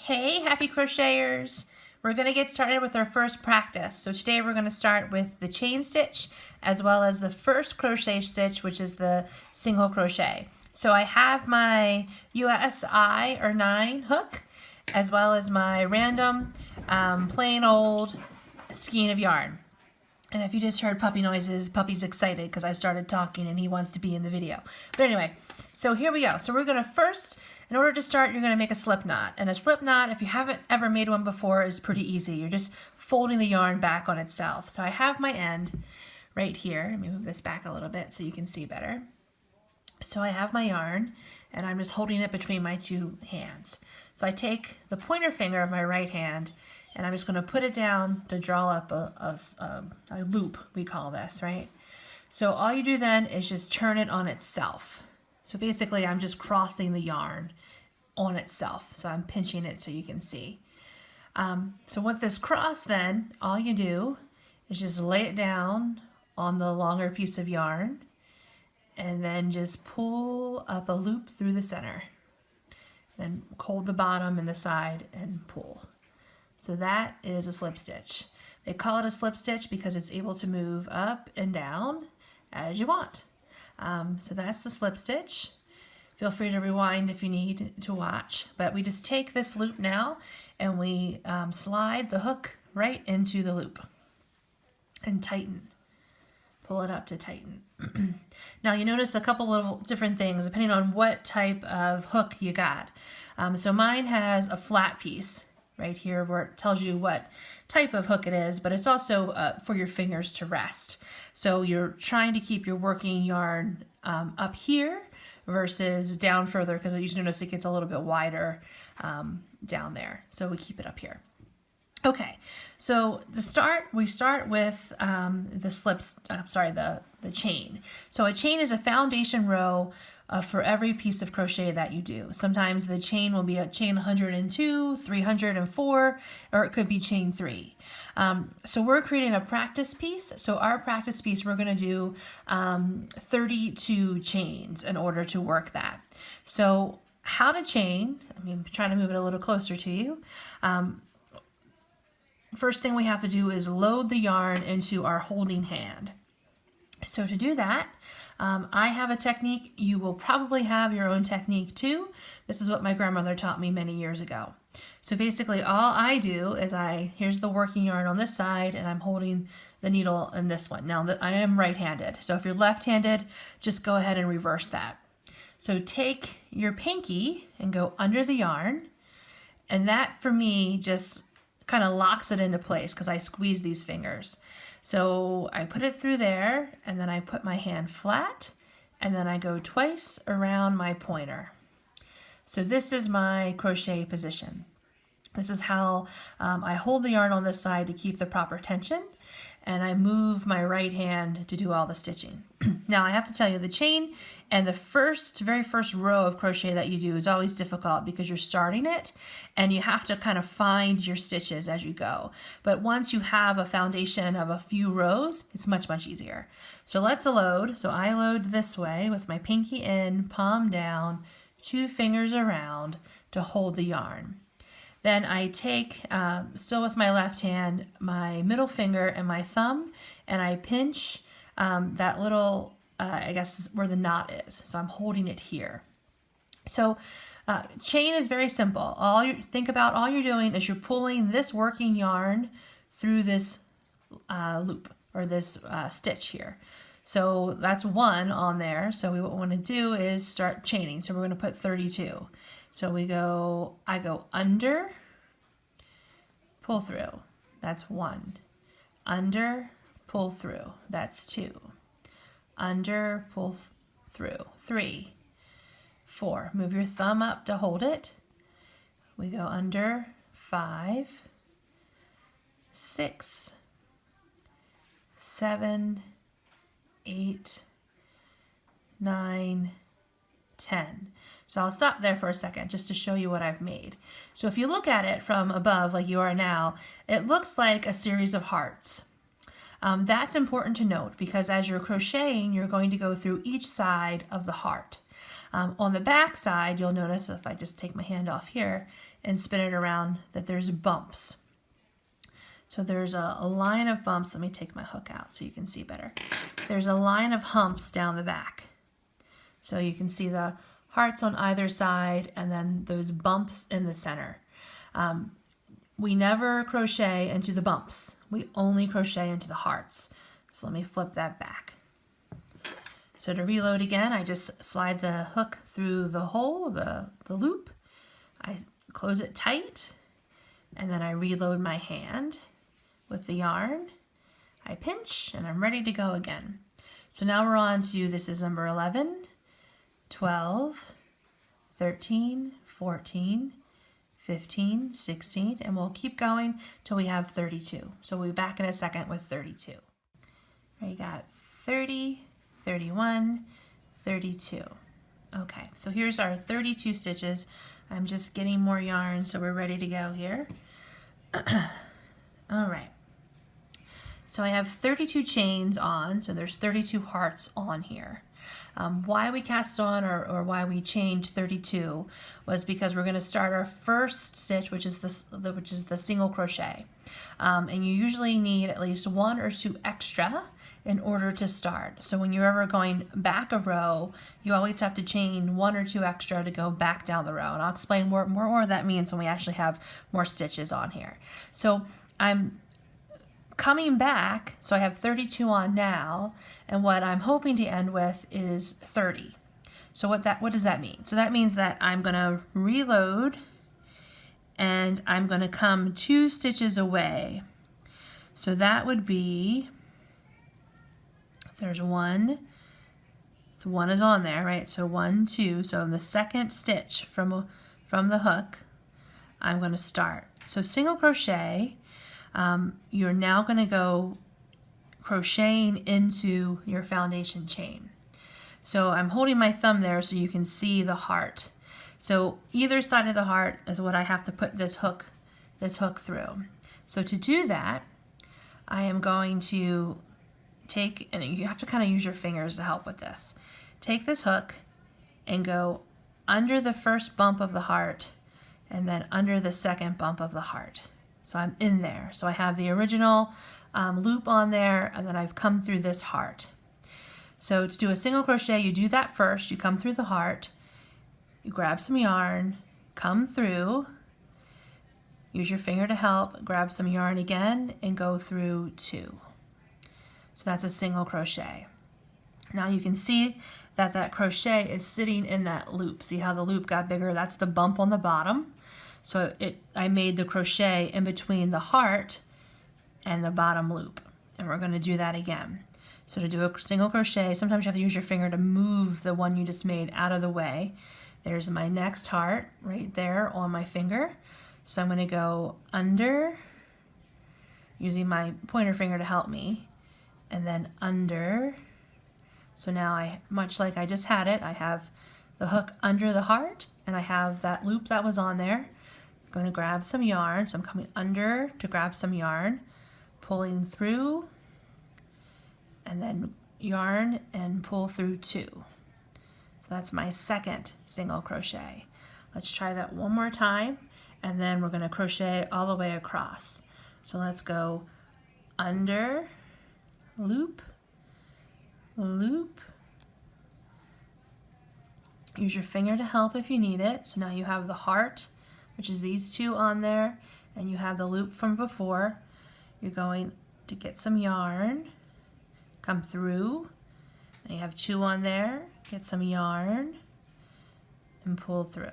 Hey, happy crocheters! We're going to get started with our first practice. So today we're going to start with the chain stitch as well as the first crochet stitch, which is the single crochet. So I have my USI or 9 hook as well as my random plain old skein of yarn. And if you just heard puppy noises, Puppy's excited because I started talking and he wants to be in the video. But anyway, so here we go. So we're going to first, in order to start, you're going to make a slip knot. And a slip knot, if you haven't ever made one before, is pretty easy. You're just folding the yarn back on itself. So I have my end right here. Let me move this back a little bit so you can see better. So I have my yarn and I'm just holding it between my two hands. So I take the pointer finger of my right hand and I'm just going to put it down to draw up a loop, we call this, right? So all you do then is just turn it on itself. So basically I'm just crossing the yarn on itself. So I'm pinching it so you can see. So with this cross then, all you do is just lay it down on the longer piece of yarn and then just pull up a loop through the center. Then hold the bottom and the side and pull. So that is a slip stitch. They call it a slip stitch because it's able to move up and down as you want. So that's the slip stitch. Feel free to rewind if you need to watch, but we just take this loop now and we slide the hook right into the loop and tighten. Pull it up to tighten. Now you notice a couple little different things depending on what type of hook you got. So mine has a flat piece right here where it tells you what type of hook it is, but it's also for your fingers to rest. So you're trying to keep your working yarn up here versus down further because you notice it gets a little bit wider down there. So we keep it up here. Okay, so we start with the chain. So a chain is a foundation row for every piece of crochet that you do. Sometimes the chain will be a chain 102, 304, or it could be chain 3. So we're creating a practice piece. So our practice piece, we're going to do 32 chains in order to work that. So how to chain, I'm trying to move it a little closer to you. First thing we have to do is load the yarn into our holding hand. So to do that, I have a technique. You will probably have your own technique too. This is what my grandmother taught me many years ago. So basically all I do is here's the working yarn on this side and I'm holding the needle in this one. Now that I am right-handed, so if you're left-handed, just go ahead and reverse that. So take your pinky and go under the yarn, and that for me just kind of locks it into place because I squeeze these fingers. So I put it through there and then I put my hand flat and then I go twice around my pointer. So this is my crochet position. This is how I hold the yarn on this side to keep the proper tension, and I move my right hand to do all the stitching. Now I have to tell you, the chain and the very first row of crochet that you do is always difficult because you're starting it and you have to kind of find your stitches as you go. But once you have a foundation of a few rows, it's much, much easier. So let's load. So I load this way with my pinky in, palm down, 2 fingers around to hold the yarn. Then I take, still with my left hand, my middle finger and my thumb, and I pinch that little, I guess where the knot is. So I'm holding it here. So chain is very simple. Think about all you're doing is you're pulling this working yarn through this loop or this stitch here. So that's 1 on there. So what we want to do is start chaining. So we're going to put 32. So I go under, pull through, that's 1. Under, pull through, that's 2. Under, pull through, 3, 4. Move your thumb up to hold it. We go under, 5, 6, 7, 8, 9, 10. So I'll stop there for a second just to show you what I've made. So if you look at it from above like you are now, it looks like a series of hearts. That's important to note because as you're crocheting, you're going to go through each side of the heart. On the back side, you'll notice if I just take my hand off here and spin it around that there's bumps. So there's a line of bumps. Let me take my hook out so you can see better. There's a line of humps down the back. So you can see the hearts on either side and then those bumps in the center. We never crochet into the bumps. We only crochet into the hearts. So let me flip that back. So to reload again, I just slide the hook through the hole, the loop. I close it tight, and then I reload my hand with the yarn. I pinch, and I'm ready to go again. So now we're on to, this is number 11, 12, 13, 14, 15, 16, and we'll keep going till we have 32. So we'll be back in a second with 32. Right, you got 30, 31, 32. Okay, so here's our 32 stitches. I'm just getting more yarn, so we're ready to go here. All right. So I have 32 chains on, so there's 32 hearts on here. Why we cast on or why we changed 32 was because we're going to start our first stitch, which is the single crochet. And you usually need at least 1 or 2 extra in order to start. So when you're ever going back a row, you always have to chain 1 or 2 extra to go back down the row. And I'll explain more what that means when we actually have more stitches on here. So I'm coming back, so I have 32 on now, and what I'm hoping to end with is 30. So what does that mean? So that means that I'm going to reload and I'm going to come 2 stitches away. So that would be, there's 1, so 1 is on there, right? So 1, 2, so in the second stitch from the hook, I'm going to start. So single crochet, you're now going to go crocheting into your foundation chain. So I'm holding my thumb there so you can see the heart. So either side of the heart is what I have to put this hook through. So to do that, I am going to take, and you have to kind of use your fingers to help with this. Take this hook and go under the first bump of the heart and then under the second bump of the heart. So I'm in there. So I have the original loop on there, and then I've come through this heart. So to do a single crochet, you do that first. You come through the heart, you grab some yarn, come through, use your finger to help, grab some yarn again, and go through 2. So that's a single crochet. Now you can see that that crochet is sitting in that loop. See how the loop got bigger? That's the bump on the bottom. So I made the crochet in between the heart and the bottom loop. And we're going to do that again. So to do a single crochet, sometimes you have to use your finger to move the one you just made out of the way. There's my next heart right there on my finger. So I'm going to go under, using my pointer finger to help me, and then under. So now much like I just had it, I have the hook under the heart, and I have that loop that was on there. I'm going to grab some yarn, so I'm coming under to grab some yarn, pulling through, and then yarn and pull through 2. So that's my second single crochet. Let's try that one more time, and then we're going to crochet all the way across. So let's go under, loop, loop. Use your finger to help if you need it. So now you have the heart, which is these 2 on there, and you have the loop from before. You're going to get some yarn, come through, and you have 2 on there, get some yarn, and pull through.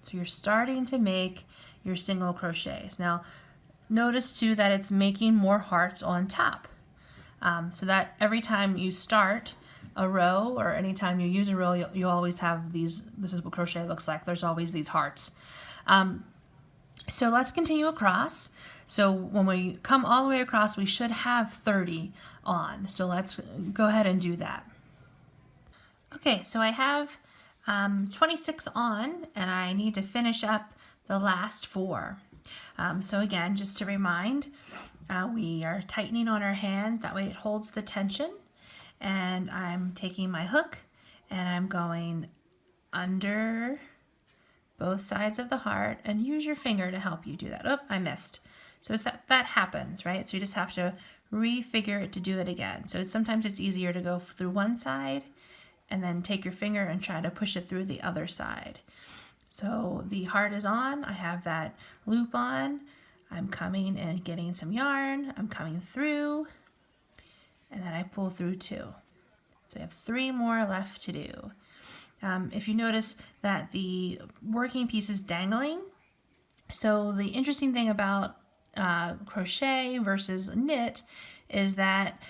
So you're starting to make your single crochets. Now notice too that it's making more hearts on top. So that every time you start a row or anytime you use a row, you always have these. This is what crochet looks like. There's always these hearts. So let's continue across. So when we come all the way across, we should have 30 on. So let's go ahead and do that. Okay, so I have 26 on, and I need to finish up the last 4. So again, just to remind, we are tightening on our hand, that way it holds the tension, and I'm taking my hook and I'm going under both sides of the heart and use your finger to help you do that. Oh, I missed. So it's that happens, right? So you just have to refigure it to do it again. So sometimes it's easier to go through one side and then take your finger and try to push it through the other side. So the heart is on, I have that loop on, I'm coming and getting some yarn, I'm coming through, and then I pull through 2. So we have 3 more left to do. If you notice that the working piece is dangling, so the interesting thing about crochet versus knit is that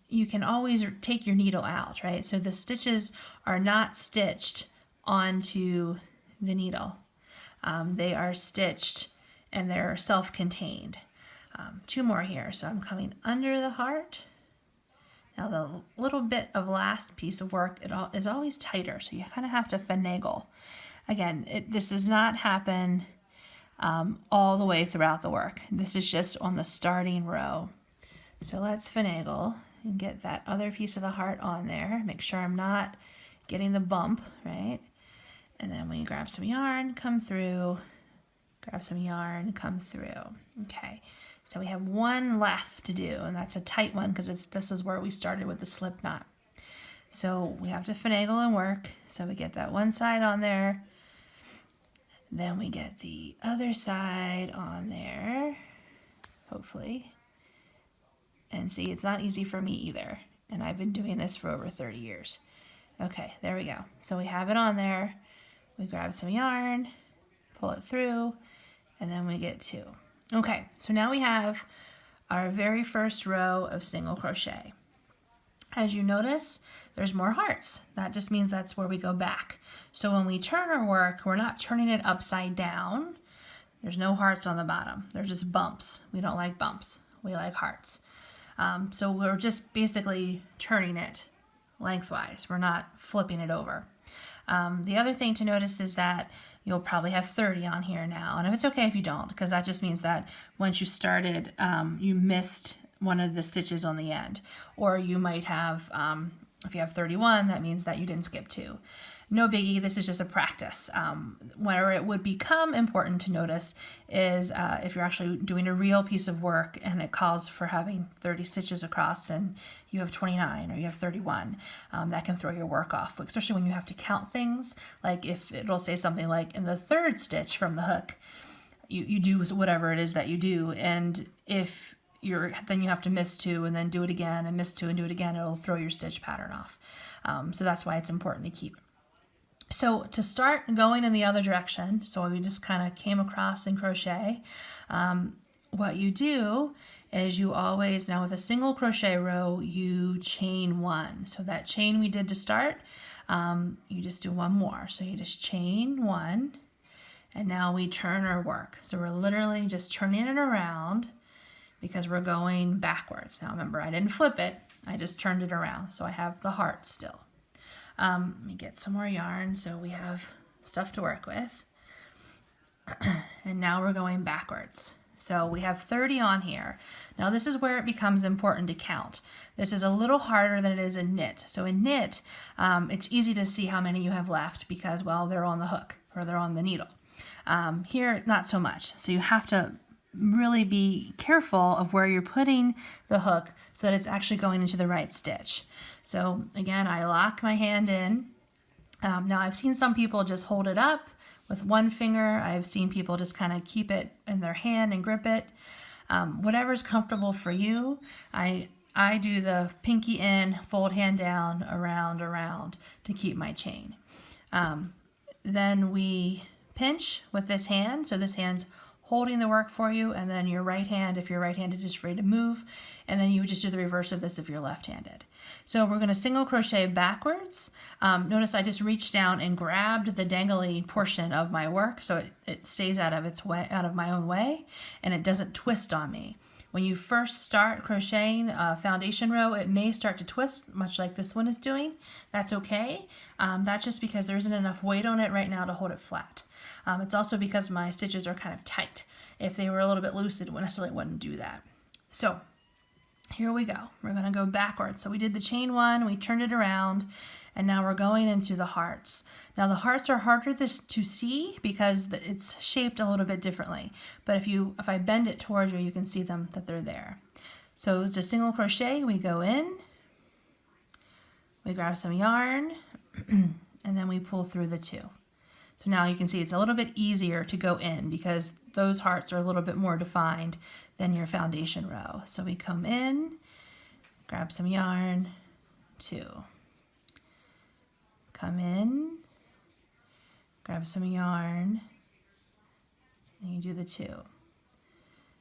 you can always take your needle out, right? So the stitches are not stitched onto the needle. They are stitched and they're self-contained. 2 more here. So I'm coming under the heart. Now the little bit of last piece of work is always tighter, so you kind of have to finagle. Again, this does not happen all the way throughout the work. This is just on the starting row. So let's finagle and get that other piece of the heart on there. Make sure I'm not getting the bump, right? And then we grab some yarn, come through, grab some yarn, come through. Okay, so we have 1 left to do, and that's a tight one because this is where we started with the slip knot. So we have to finagle and work. So we get that one side on there, then we get the other side on there, hopefully. And see, it's not easy for me either, and I've been doing this for over 30 years. Okay, there we go. So we have it on there. We grab some yarn, pull it through, and then we get 2. Okay, so now we have our very first row of single crochet. As you notice, there's more hearts. That just means that's where we go back. So when we turn our work, we're not turning it upside down. There's no hearts on the bottom. They're just bumps. We don't like bumps. We like hearts. So we're just basically turning it lengthwise. We're not flipping it over. The other thing to notice is that you'll probably have 30 on here now. And it's okay if you don't, because that just means that once you started, you missed one of the stitches on the end. Or you might have, if you have 31, that means that you didn't skip 2. No biggie, this is just a practice. Where it would become important to notice is if you're actually doing a real piece of work and it calls for having 30 stitches across and you have 29 or you have 31, that can throw your work off, especially when you have to count things. Like if it'll say something like in the 3rd stitch from the hook, you do whatever it is that you do, and if then you have to miss 2 and then do it again and miss 2 and do it again, it'll throw your stitch pattern off. So that's why it's important to keep. So to start going in the other direction, so we just kind of came across in crochet, what you do is you always, now with a single crochet row, you chain 1. So that chain we did to start, you just do 1 more. So you just chain 1, and now we turn our work. So we're literally just turning it around because we're going backwards. Now remember, I didn't flip it, I just turned it around. So I have the heart still. Let me get some more yarn so we have stuff to work with. And now we're going backwards. So we have 30 on here. Now this is where it becomes important to count. This is a little harder than it is in knit. So in knit, it's easy to see how many you have left because, well, they're on the hook or they're on the needle. Here, not so much. So you have to really be careful of where you're putting the hook so that it's actually going into the right stitch. So again, I lock my hand in. Now I've seen some people just hold it up with 1 finger. I've seen people just kind of keep it in their hand and grip it. Whatever's comfortable for you. I do the pinky in, fold hand down, around to keep my chain. Then we pinch with this hand. So this hand's holding the work for you, and then your right hand, if you're right-handed, is free to move, and then you would just do the reverse of this if you're left-handed. So we're going to single crochet backwards. Notice I just reached down and grabbed the dangly portion of my work so it stays out of my own way, and it doesn't twist on me. When you first start crocheting a foundation row, it may start to twist, much like this one is doing. That's okay. That's just because there isn't enough weight on it right now to hold it flat. It's also because my stitches are kind of tight. If they were a little bit loose, it necessarily wouldn't do that. So here we go. We're going to go backwards. So we did the chain 1, we turned it around, And now we're going into the hearts. Now the hearts are harder to see because it's shaped a little bit differently. But if I bend it towards you, you can see them that they're there. So it's a single crochet, we go in, we grab some yarn, and then we pull through the 2. So now you can see it's a little bit easier to go in because those hearts are a little bit more defined than your foundation row. So we come in, grab some yarn, 2. Come in, grab some yarn, and you do the 2.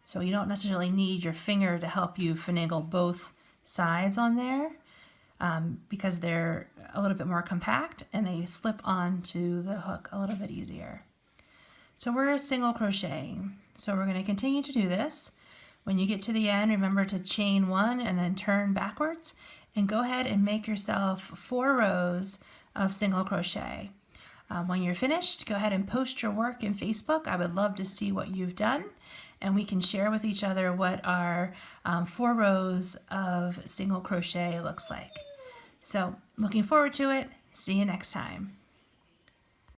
So you don't necessarily need your finger to help you finagle both sides on there because they're a little bit more compact and they slip onto the hook a little bit easier. So we're single crocheting. So we're going to continue to do this. When you get to the end, remember to chain 1 and then turn backwards and go ahead and make yourself 4 rows of single crochet. When you're finished, go ahead and post your work in Facebook. I would love to see what you've done, and we can share with each other what our 4 rows of single crochet looks like. So looking forward to it. See you next time.